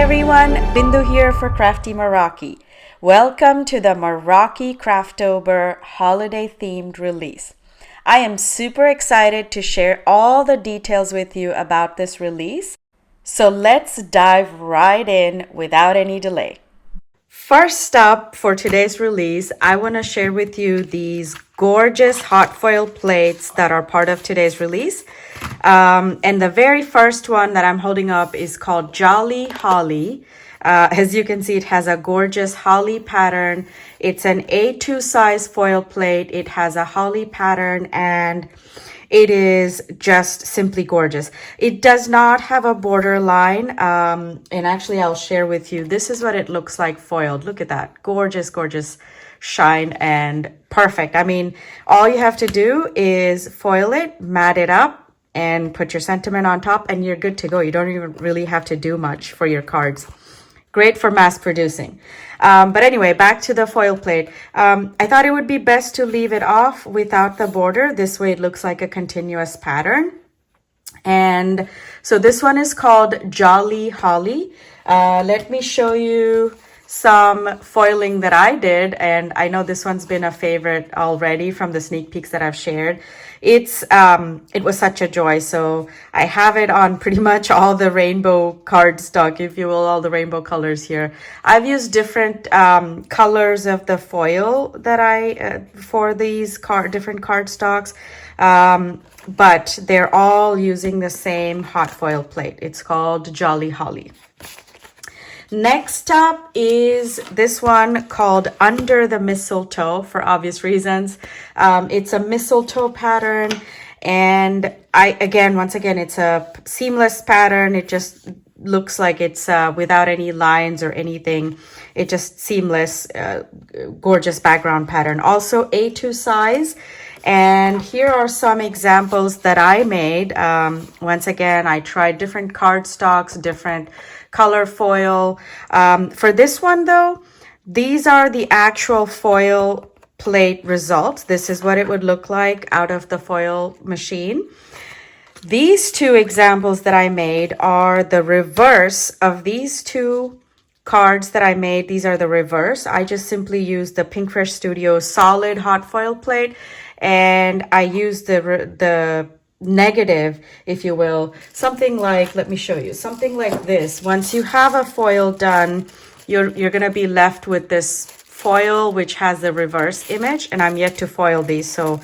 everyone, Bindu here for Crafty Meraki. Welcome to the Meraki Craftober holiday themed release. I am super excited to share all the details with you about this release. So let's dive right in without any delay. First up for today's release, I want to share with you these gorgeous hot foil plates that are part of today's release. And the very first one that I'm holding up is called Jolly Holly. As you can see, it has a gorgeous holly pattern. It's an A2 size foil plate. It has a holly pattern and it is just simply gorgeous. It does not have a border line. And actually, I'll share with you. This is what it looks like foiled. Look at that. Gorgeous, gorgeous shine and perfect. I mean, all you have to do is foil it, mat it up, and put your sentiment on top, and you're good to go. You don't even really have to do much for your cards. Great for mass producing. But anyway, back to the foil plate. I thought it would be best to leave it off without the border. This way it looks like a continuous pattern. And so this one is called Jolly Holly. Let me show you some foiling that I did, and I know this one's been a favorite already from the sneak peeks that I've shared. It was such a joy. So I have it on pretty much all the rainbow cardstock, if you will, all the rainbow colors here. I've used different colors of the foil that for these different cardstocks, but they're all using the same hot foil plate. It's called Jolly Holly. Next up is this one called Under the Mistletoe, for obvious reasons. It's a mistletoe pattern, and once again, it's a seamless pattern. It just looks like it's without any lines or anything. It just seamless, gorgeous background pattern. Also A2 size. And here are some examples that I made. Once again, I tried different cardstocks, different color foil. For this one though, these are the actual foil plate results. This is what it would look like out of the foil machine. These two examples that I made are the reverse of these two cards that I made. These are the reverse. I just simply used the Pink Fresh Studio solid hot foil plate, and I used the negative, if you will, something like, let me show you, something like this. Once you have a foil done, you're going to be left with this foil which has the reverse image, and I'm yet to foil these, so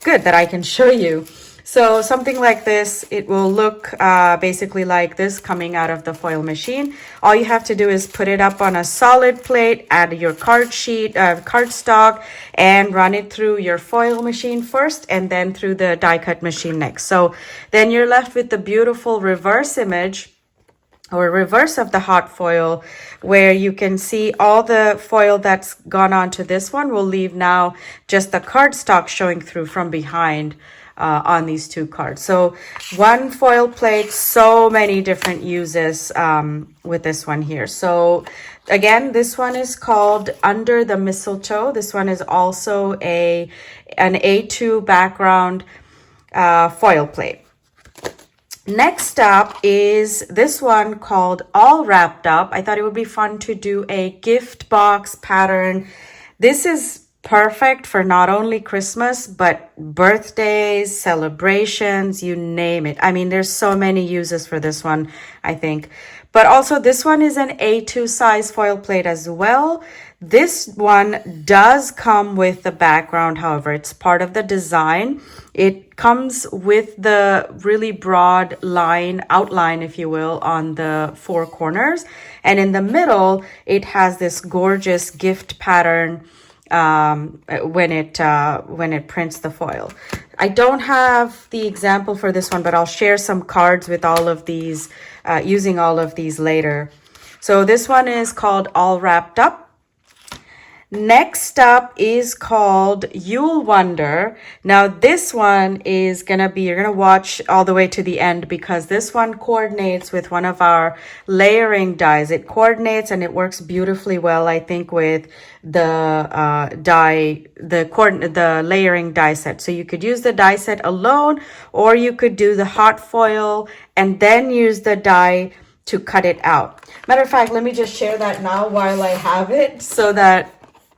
good that I can show you. So something like this, it will look basically like this coming out of the foil machine. All you have to do is put it up on a solid plate, add your cardstock, and run it through your foil machine first, and then through the die cut machine next. So then you're left with the beautiful reverse image, or reverse of the hot foil, where you can see all the foil that's gone onto this one will leave now just the cardstock showing through from behind. On these two cards. So one foil plate, so many different uses with this one here. So again, this one is called Under the Mistletoe. This one is also an A2 background foil plate. Next up is this one called All Wrapped Up. I thought it would be fun to do a gift box pattern. This is perfect for not only Christmas, but birthdays, celebrations, you name it. I mean, there's so many uses for this one, I think. But also this one is an A2 size foil plate as well. This one does come with the background, however, it's part of the design. It comes with the really broad outline, if you will, on the four corners. And in the middle, it has this gorgeous gift pattern when it prints the foil. I don't have the example for this one, but I'll share some cards with all of these, using all of these later. So this one is called All Wrapped Up. Next up is called Yule Wonder. Now this one is gonna be, you're gonna watch all the way to the end, because this one coordinates with one of our layering dies. It coordinates and it works beautifully well, I think, with the the layering die set. So you could use the die set alone, or you could do the hot foil and then use the die to cut it out. Matter of fact, let me just share that now while I have it so that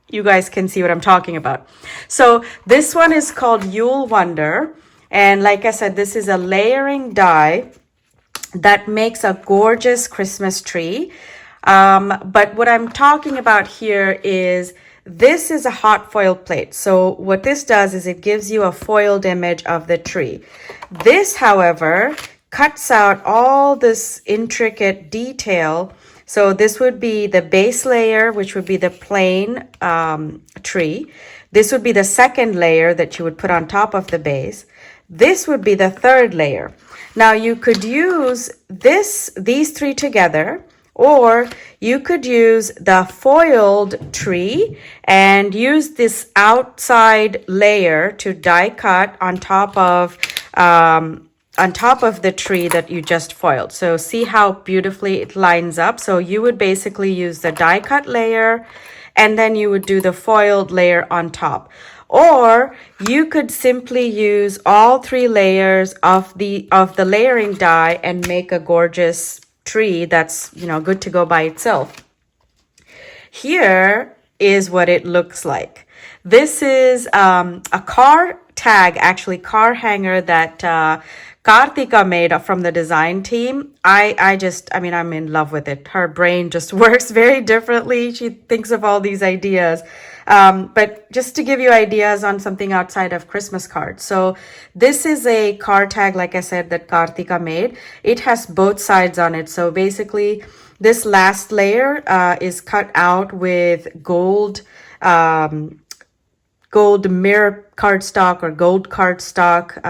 you guys can see what I'm talking about. So this one is called Yule Wonder. And like I said, this is a layering die that makes a gorgeous Christmas tree. But what I'm talking about here is this is a hot foil plate. So what this does is it gives you a foiled image of the tree. This, however, cuts out all this intricate detail. So this would be the base layer, which would be the plain tree. This would be the second layer that you would put on top of the base. This would be the third layer. Now you could use these three together, or you could use the foiled tree and use this outside layer to die cut on top of the tree that you just foiled. So see how beautifully it lines up. So you would basically use the die cut layer, and then you would do the foiled layer on top. Or you could simply use all three layers of the layering die and make a gorgeous tree that's, good to go by itself. Here is what it looks like. This is a car tag, actually car hanger that Karthika made from the design team. I'm in love with it. Her brain just works very differently. She thinks of all these ideas. But just to give you ideas on something outside of Christmas cards. So this is a car tag, like I said, that Karthika made. It has both sides on it. So basically, this last layer is cut out with gold mirror cardstock or gold cardstock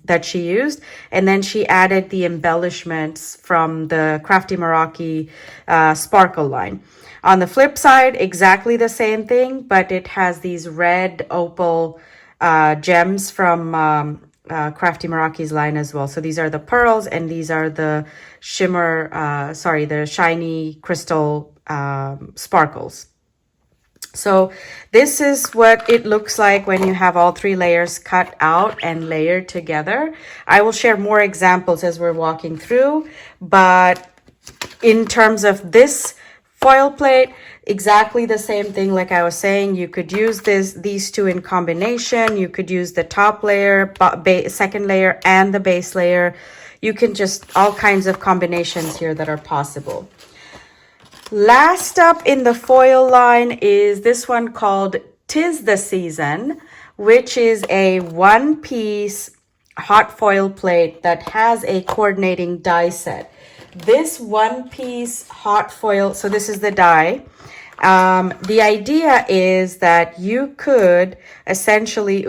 that she used. And then she added the embellishments from the Crafty Meraki sparkle line. On the flip side, exactly the same thing, but it has these red opal gems from Crafty Meraki's line as well. So these are the pearls, and these are the the shiny crystal sparkles. So this is what it looks like when you have all three layers cut out and layered together. I will share more examples as we're walking through, but in terms of this foil plate, exactly the same thing. Like I was saying, you could use these two in combination. You could use the top layer, second layer, and the base layer. You can just all kinds of combinations here that are possible. Last up in the foil line is this one called "'Tis the Season," which is a one-piece hot foil plate that has a coordinating die set. This one-piece hot foil, so this is the die. The idea is that you could essentially,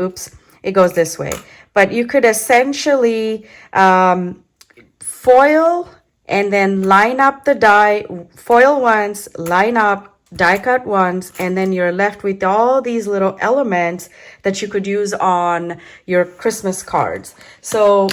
it goes this way, but you could essentially foil and then line up the die, foil once, line up, die cut once, and then you're left with all these little elements that you could use on your Christmas cards. So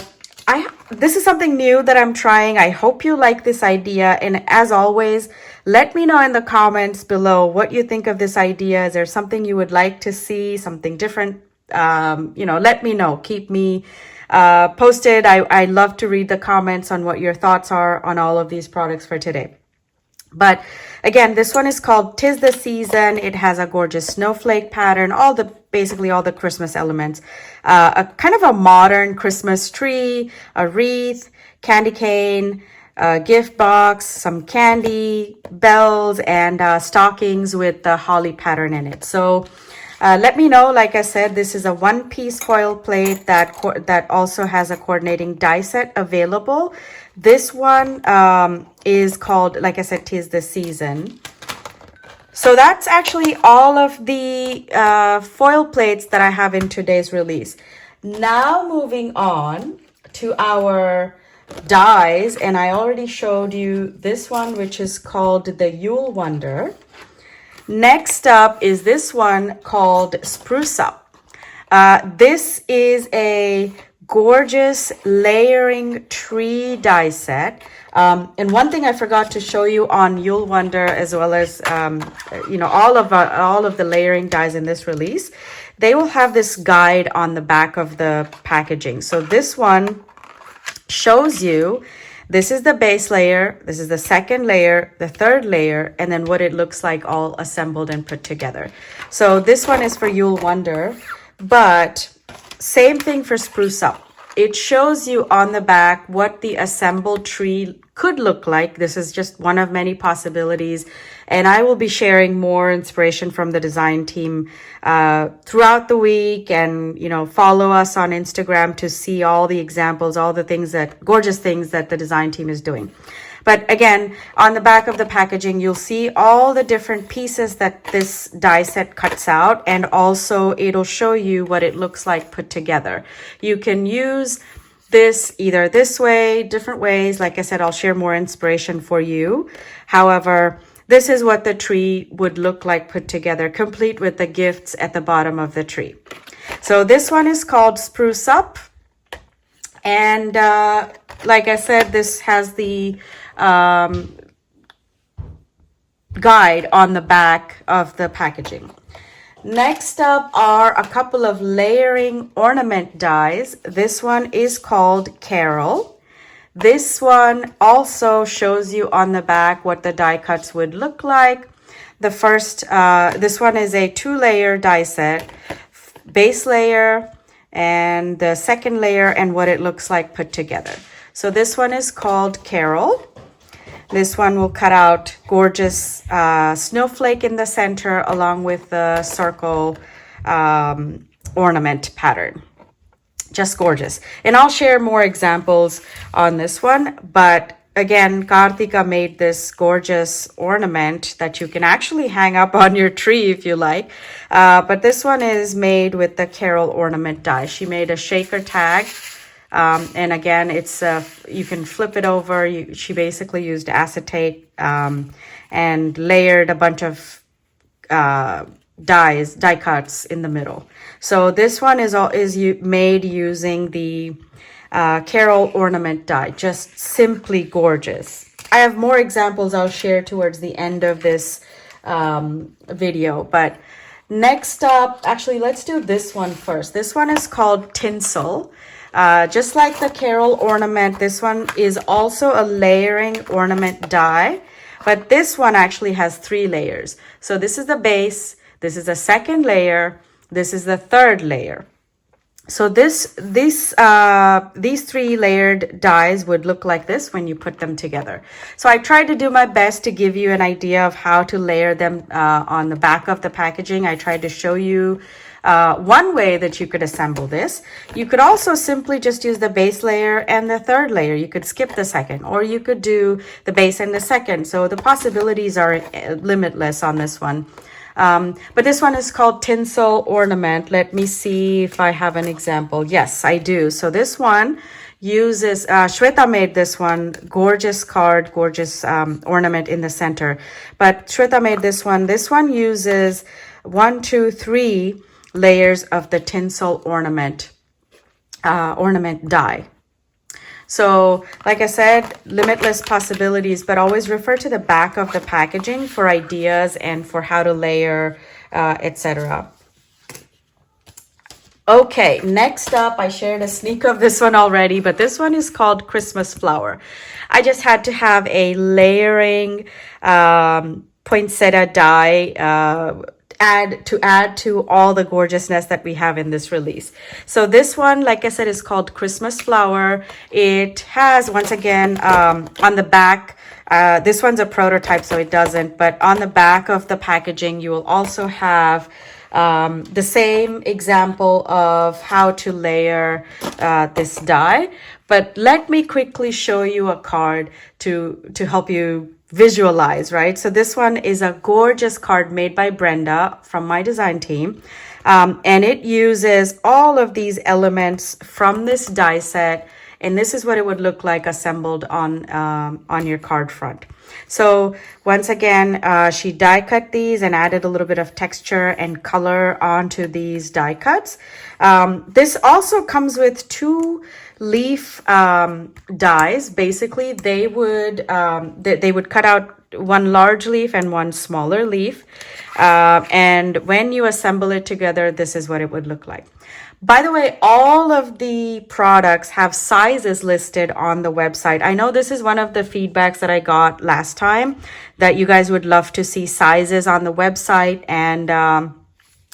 this is something new that I'm trying. I hope you like this idea. And as always, let me know in the comments below what you think of this idea. Is there something you would like to see, something different? Let me know. Keep me posted. I love to read the comments on what your thoughts are on all of these products for today. But again, this one is called "'Tis the Season." It has a gorgeous snowflake pattern, basically all the Christmas elements. A kind of a modern Christmas tree, a wreath, candy cane, a gift box, some candy, bells, and stockings with the holly pattern in it. So let me know. Like I said, this is a one-piece foil plate that also has a coordinating die set available. This one is called, like I said, "'Tis the Season." So that's actually all of the foil plates that I have in today's release. Now moving on to our dies, and I already showed you this one, which is called the Yule Wonder. Next up is this one called Spruce Up. This is a gorgeous layering tree die set. And one thing I forgot to show you on Yule Wonder, as well as all of the layering dies in this release, they will have this guide on the back of the packaging. So this one shows you This is the base layer, this is the second layer, the third layer, and then what it looks like all assembled and put together. So this one is for Yule Wonder, but same thing for Spruce Up. It shows you on the back what the assembled tree could look like. This is just one of many possibilities. And I will be sharing more inspiration from the design team throughout the week. And, you know, follow us on Instagram to see all the examples, all the things gorgeous things that the design team is doing. But again, on the back of the packaging, you'll see all the different pieces that this die set cuts out, and also it'll show you what it looks like put together. You can use this either this way, different ways. Like I said, I'll share more inspiration for you. However, this is what the tree would look like put together, complete with the gifts at the bottom of the tree. So this one is called Spruce Up. And like I said, this has the guide on the back of the packaging. Next up are a couple of layering ornament dies. This one is called Carol. This one also shows you on the back what the die cuts would look like. The first, this one is a 2-layer die set, base layer and the second layer, and what it looks like put together. So this one is called Carol. This one will cut out gorgeous snowflake in the center along with the circle ornament pattern. Just gorgeous. And I'll share more examples on this one. But again, Karthika made this gorgeous ornament that you can actually hang up on your tree if you like. But this one is made with the Carol ornament die. She made a shaker tag. And again, it's you can flip it over. She basically used acetate and layered a bunch of die cuts in the middle. So this one is made using the Carol ornament die. Just simply gorgeous. I have more examples I'll share towards the end of this video. But next up, actually, let's do this one first. This one is called Tinsel. Just like the Carol ornament, this one is also a layering ornament die, but this one actually has 3 layers. So this is the base, this is the second layer, this is the third layer. So these 3 layered dies would look like this when you put them together. So I tried to do my best to give you an idea of how to layer them on the back of the packaging. I tried to show you one way that you could assemble this. You could also simply just use the base layer and the third layer. You could skip the second, or you could do the base and the second. So the possibilities are limitless on this one. But this one is called Tinsel Ornament. Let me see if I have an example. Yes, I do. So this one uses, Shweta made this one, gorgeous card, gorgeous ornament in the center. But Shweta made this one. This one uses 1, 2, 3 layers of the tinsel ornament die. So like I said, limitless possibilities, but always refer to the back of the packaging for ideas and for how to layer, etc. Okay, next up, I shared a sneak of this one already, but this one is called Christmas Flower. I just had to have a layering poinsettia die add to all the gorgeousness that we have in this release. So this one, like I said, is called Christmas Flower. It has, once again, on the back, this one's a prototype, so it doesn't, but on the back of the packaging, you will also have the same example of how to layer this die. But let me quickly show you a card to help you visualize, right? So this one is a gorgeous card made by Brenda from my design team. And it uses all of these elements from this die set. And this is what it would look like assembled on your card front. So once again, she die cut these and added a little bit of texture and color onto these die cuts. This also comes with 2 leaf dies. Basically, they would cut out one large leaf and one smaller leaf. And when you assemble it together, this is what it would look like. By the way, all of the products have sizes listed on the website. I know this is one of the feedbacks that I got last time, that you guys would love to see sizes on the website. And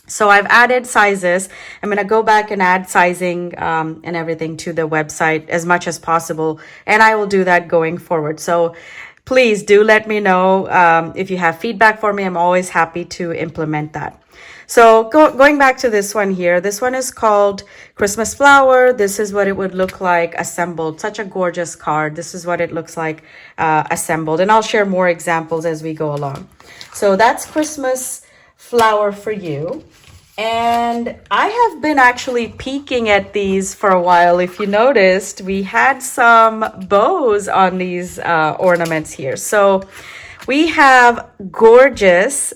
so I've added sizes. I'm going to go back and add sizing and everything to the website as much as possible. And I will do that going forward. So please do let me know if you have feedback for me. I'm always happy to implement that. So going back to this one here, this one is called Christmas Flower. This is what it would look like assembled. Such a gorgeous card. This is what it looks like assembled. And I'll share more examples as we go along. So that's Christmas Flower for you. And I have been actually peeking at these for a while. If you noticed, we had some bows on these ornaments here. So we have gorgeous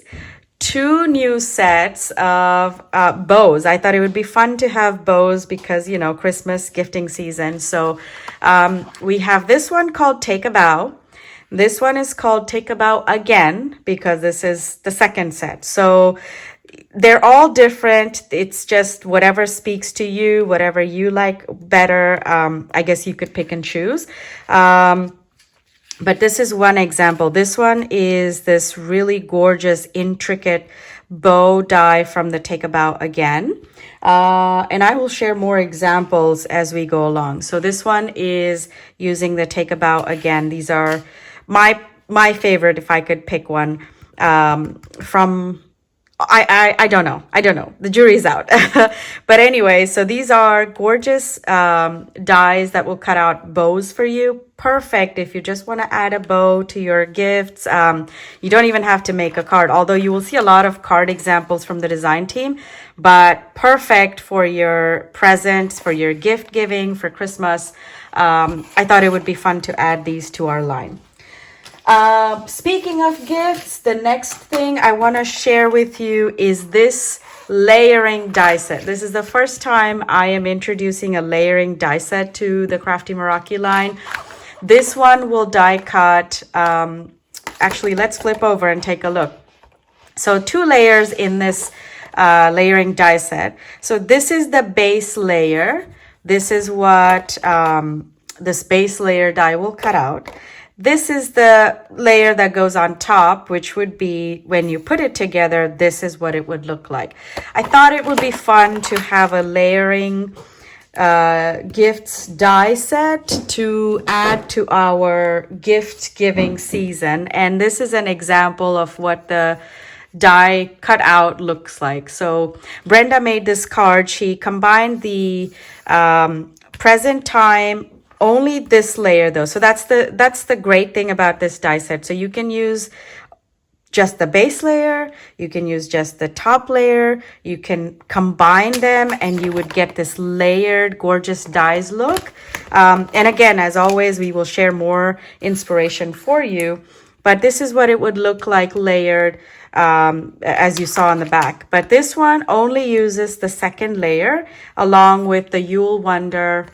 2 new sets of bows. I thought it would be fun to have bows because, you know, Christmas gifting season. So we have this one called Take a Bow. This one is called Take a Bow Again because this is the second set. So they're all different. It's just whatever speaks to you, whatever you like better. I guess you could pick and choose. But this is one example. This one is this really gorgeous, intricate bow die from the Take a Bow Again. And I will share more examples as we go along. So this one is using the Take a Bow Again. These are my favorite, if I could pick one, from... I don't know. The jury's out. But anyway, so these are gorgeous dies that will cut out bows for you. Perfect if you just want to add a bow to your gifts. You don't even have to make a card, although you will see a lot of card examples from the design team. But perfect for your presents, for your gift giving, for Christmas. I thought it would be fun to add these to our line. Speaking of gifts, the next thing I want to share with you is this layering die set. This is the first time I am introducing a layering die set to the Crafty Meraki line. This one will die cut. Actually, let's flip over and take a look. So 2 layers in this layering die set. So this is the base layer. This is what this base layer die will cut out. This is the layer that goes on top, which would be, when you put it together, this is what it would look like. I thought it would be fun to have a layering gifts die set to add to our gift giving season. And this is an example of what the die cut out looks like. So Brenda made this card. She combined the present time, only this layer though. So that's the great thing about this die set. So you can use just the base layer, you can use just the top layer, you can combine them and you would get this layered, gorgeous dies look. And again, as always, we will share more inspiration for you. But this is what it would look like layered, as you saw on the back. But this one only uses the second layer along with the Yule Wonder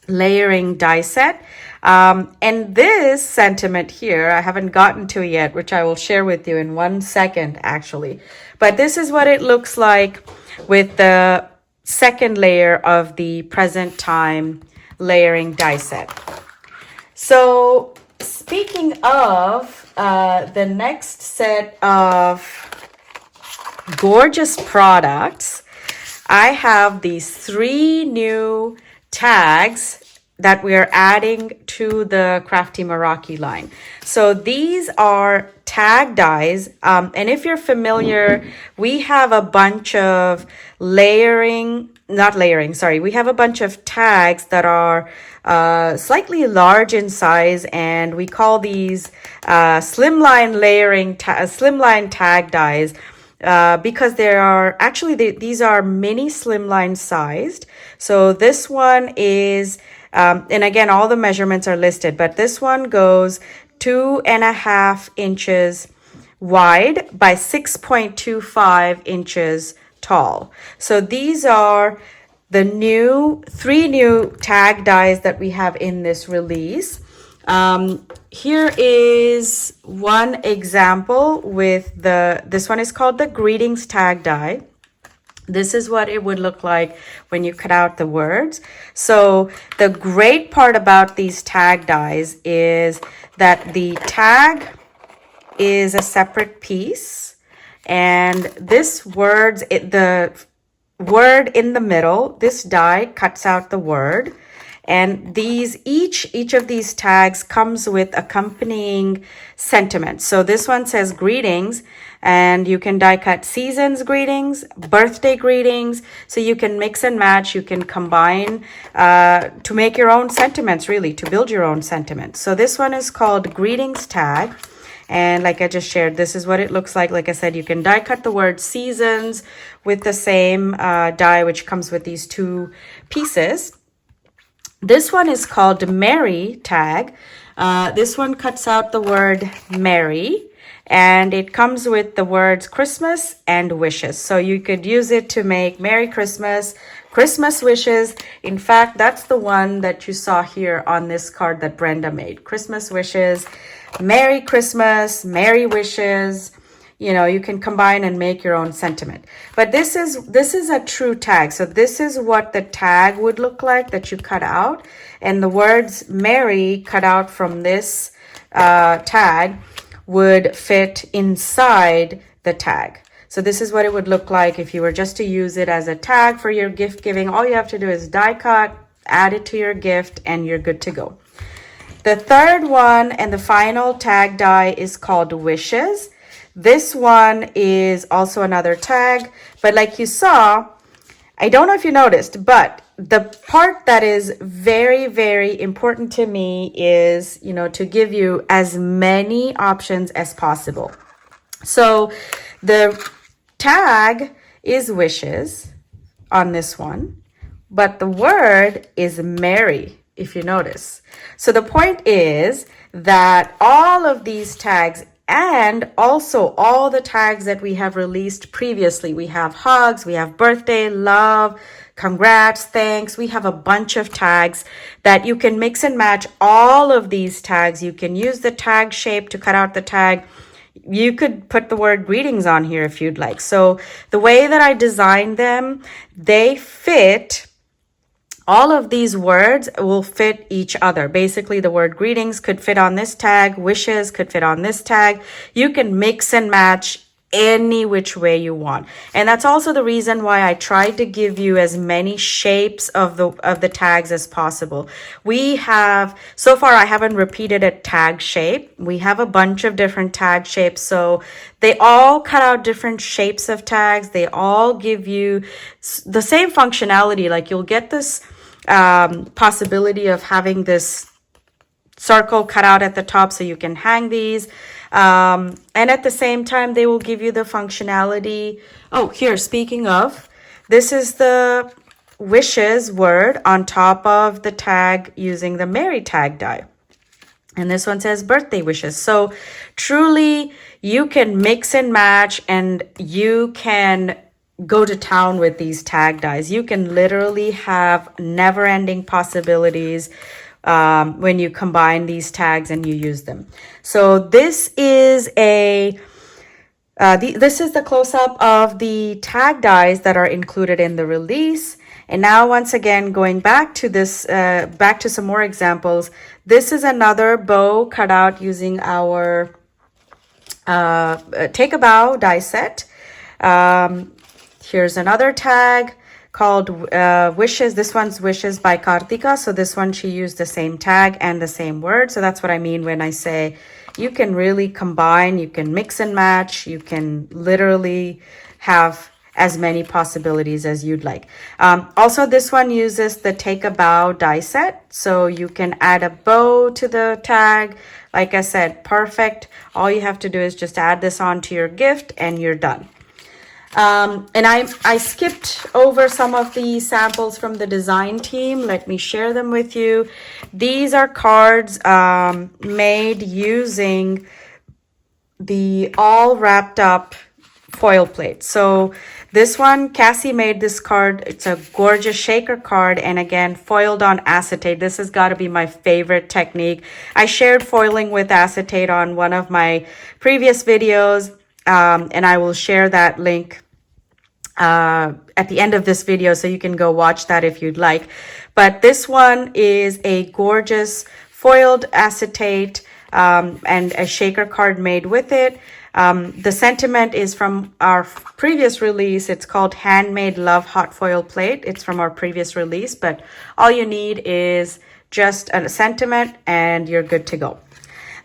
layering die set. And this sentiment here, I haven't gotten to yet, which I will share with you in 1 second, actually. But this is what it looks like with the second layer of the present time layering die set. So speaking of the next set of gorgeous products, I have these 3 new tags that we are adding to the Crafty Meraki line. So these are tag dies. And if you're familiar, we have a bunch of we have a bunch of tags that are slightly large in size, and we call these slimline tag dies. Because these are mini slimline sized. So this one is, and again, all the measurements are listed, but this one goes 2.5 inches wide by 6.25 inches tall. So these are the 3 new tag dies that we have in this release. Here is one example with this one is called the Greetings tag die. This is what it would look like when you cut out the words. So the great part about these tag dies is that the tag is a separate piece, and this the word in the middle, this die cuts out the word. And these each of these tags comes with accompanying sentiments. So this one says greetings, and you can die cut seasons greetings, birthday greetings. So you can mix and match, you can combine to make your own sentiments, really, to build your own sentiments. So this one is called greetings tag. And like I just shared, this is what it looks like. Like I said, you can die cut the word seasons with the same die, which comes with these two pieces. This one is called Merry tag. This one cuts out the word Merry, and it comes with the words Christmas and wishes. So you could use it to make Merry Christmas, Christmas wishes. In fact, that's the one that you saw here on this card that Brenda made. Christmas wishes, Merry Christmas, Merry wishes. You know, you can combine and make your own sentiment. But this is a true tag. So this is what the tag would look like that you cut out. And the words Merry cut out from this tag would fit inside the tag. So this is what it would look like if you were just to use it as a tag for your gift giving. All you have to do is die cut, add it to your gift, and you're good to go. The third one and the final tag die is called Wishes. This one is also another tag, but like you saw, I don't know if you noticed, but the part that is very, very important to me is, you know, to give you as many options as possible. So the tag is wishes on this one, but the word is merry, if you notice. So the point is that all of these tags, and also all the tags that we have released previously, we have hugs, we have birthday, love, congrats, thanks. We have a bunch of tags that you can mix and match all of these tags. You can use the tag shape to cut out the tag. You could put the word greetings on here if you'd like. So the way that I designed them, they fit. All of these words will fit each other. Basically, the word greetings could fit on this tag. Wishes could fit on this tag. You can mix and match any which way you want. And that's also the reason why I tried to give you as many shapes of the tags as possible. We have, so far I haven't repeated a tag shape. We have a bunch of different tag shapes. So they all cut out different shapes of tags. They all give you the same functionality. Like you'll get this possibility of having this circle cut out at the top so you can hang these. And at the same time, they will give you the functionality. Oh, here, speaking of, this is the wishes word on top of the tag using the Merry tag die. And this one says birthday wishes. So truly, you can mix and match, and you can go to town with these tag dies. You can literally have never-ending possibilities when you combine these tags and you use them. So this is this is the close-up of the tag dies that are included in the release. And now, once again, going back to this, back to some more examples. This is another bow cut out using our Take a Bow die set. Here's another tag called Wishes. This one's Wishes by Kartika. So this one, she used the same tag and the same word. So that's what I mean when I say you can really combine, you can mix and match, you can literally have as many possibilities as you'd like. Also, this one uses the Take a Bow die set. So you can add a bow to the tag. Like I said, perfect. All you have to do is just add this onto your gift and you're done. And I skipped over some of the samples from the design team. Let me share them with you. These are cards made using the all wrapped up foil plate. So this one, Cassie made this card. It's a gorgeous shaker card, and again, foiled on acetate. This has got to be my favorite technique. I shared foiling with acetate on one of my previous videos, and I will share that link at the end of this video, so you can go watch that if you'd like. But this one is a gorgeous foiled acetate and a shaker card made with it. The sentiment is from our previous release. It's called Handmade Love Hot Foil Plate. It's from our previous release, but all you need is just a sentiment and you're good to go.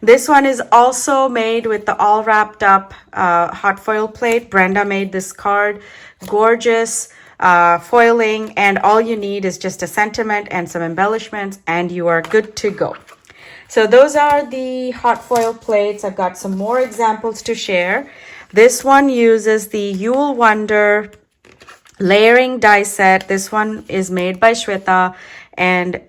This one is also made with the all wrapped up hot foil plate. Brenda made this card. Gorgeous foiling, and all you need is just a sentiment and some embellishments and you are good to go. So those are the hot foil plates. I've got some more examples to share. This one uses the Yule Wonder layering die set. This one is made by Shweta, and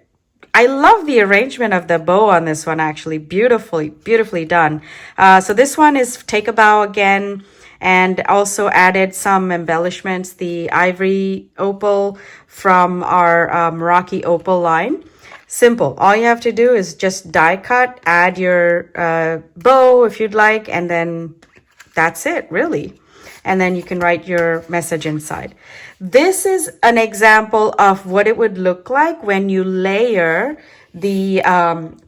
I love the arrangement of the bow on this one, actually. Beautifully done. So this one is take a bow again, and also added some embellishments, the ivory opal from our Meraki opal line. Simple. All you have to do is just die cut, add your bow if you'd like, and then that's it, really. And then you can write your message inside. This is an example of what it would look like when you layer the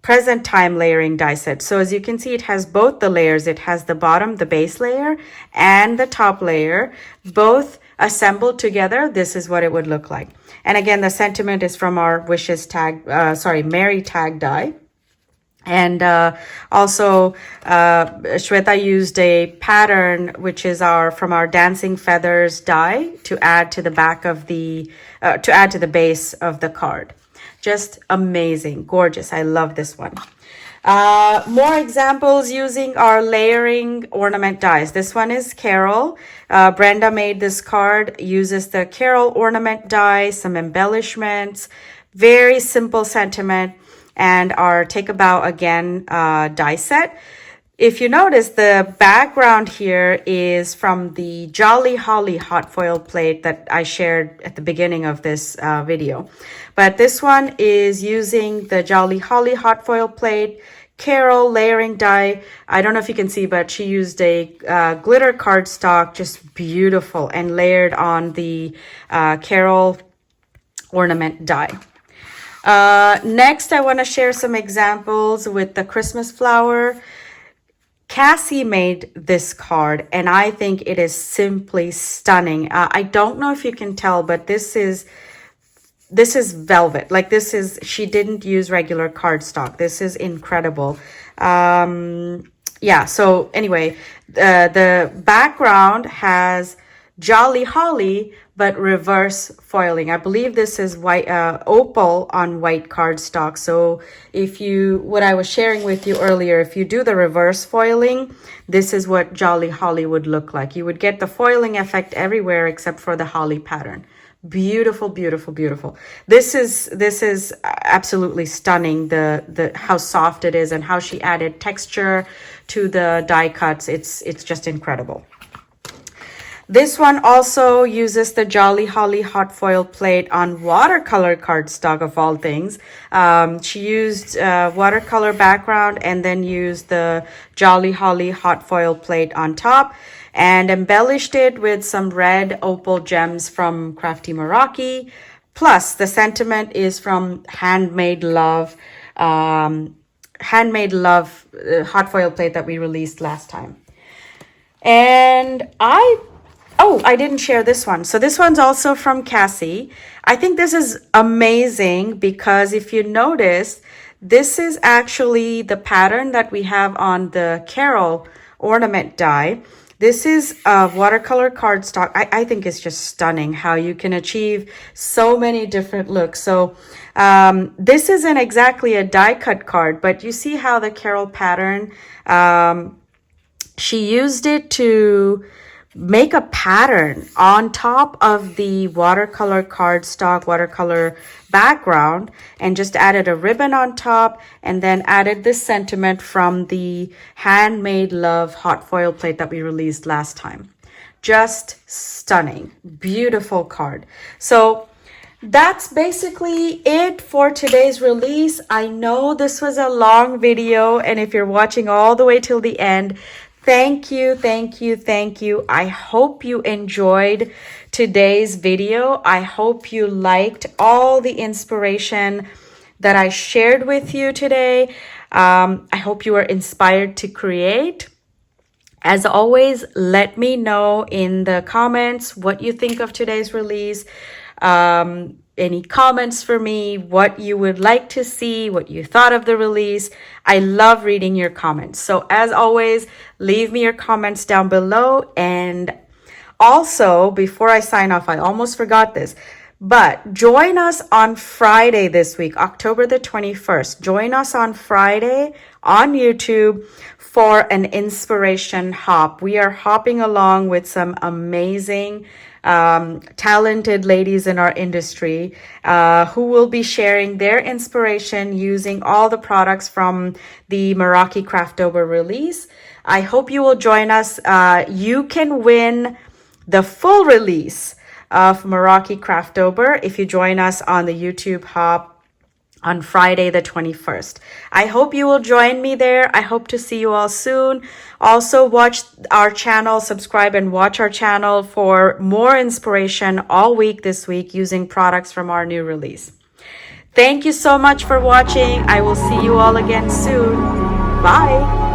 present time layering die set. So as you can see, it has both the layers. It has the bottom, the base layer, and the top layer, both assembled together. This is what it would look like. And again, the sentiment is from our wishes tag, Mary tag die. And also Shweta used a pattern which is from our dancing feathers die to add to the back of the to the base of the card. Just amazing, gorgeous. I love this one. More examples using our layering ornament dies. This one is Carol. Brenda made this card, uses the Carol ornament die, some embellishments, very simple sentiment, and our Take a Bow Again die set. If you notice, the background here is from the Jolly Holly hot foil plate that I shared at the beginning of this video. But this one is using the Jolly Holly hot foil plate, Carol layering die. I don't know if you can see, but she used a glitter cardstock, just beautiful, and layered on the Carol ornament die. Next, I want to share some examples with the Christmas flower. Cassie made this card, and I think it is simply stunning. I don't know if you can tell, but this is velvet. Like she didn't use regular cardstock. This is incredible. Yeah, so anyway, the background has Jolly Holly, but reverse foiling. I believe this is white opal on white cardstock. So what I was sharing with you earlier, if you do the reverse foiling, this is what Jolly Holly would look like. You would get the foiling effect everywhere except for the holly pattern. Beautiful, beautiful, beautiful. This is absolutely stunning. The how soft it is and how she added texture to the die cuts. It's just incredible. This one also uses the Jolly Holly hot foil plate on watercolor cardstock, of all things. She used watercolor background and then used the Jolly Holly hot foil plate on top and embellished it with some red opal gems from Crafty Meraki. Plus, the sentiment is from Handmade Love hot foil plate that we released last time. And I didn't share this one. So this one's also from Cassie. I think this is amazing because if you notice, this is actually the pattern that we have on the Carol ornament die. This is watercolor cardstock. I think it's just stunning how you can achieve so many different looks. So this isn't exactly a die cut card, but you see how the Carol pattern, she used it to make a pattern on top of the watercolor cardstock, watercolor background, and just added a ribbon on top, and then added this sentiment from the Handmade Love hot foil plate that we released last time. Just stunning, beautiful card. So that's basically it for today's release. I know this was a long video, and if you're watching all the way till the end, Thank you, thank you, thank you. I hope you enjoyed today's video. I hope you liked all the inspiration that I shared with you today. I hope you were inspired to create. As always, let me know in the comments what you think of today's release. Any comments for me, what you would like to see, what you thought of the release. I love reading your comments. So as always, leave me your comments down below. And also, before I sign off, I almost forgot this, but join us on Friday this week, October the 21st. Join us on Friday on YouTube for an inspiration hop. We are hopping along with some amazing talented ladies in our industry who will be sharing their inspiration using all the products from the Meraki Craftober release. I hope you will join us. You can win the full release of Meraki Craftober if you join us on the YouTube hop on Friday the 21st. I hope you will join me there. I hope to see you all soon. Also watch our channel, subscribe and watch our channel for more inspiration all week this week using products from our new release. Thank you so much for watching. I will see you all again soon. Bye.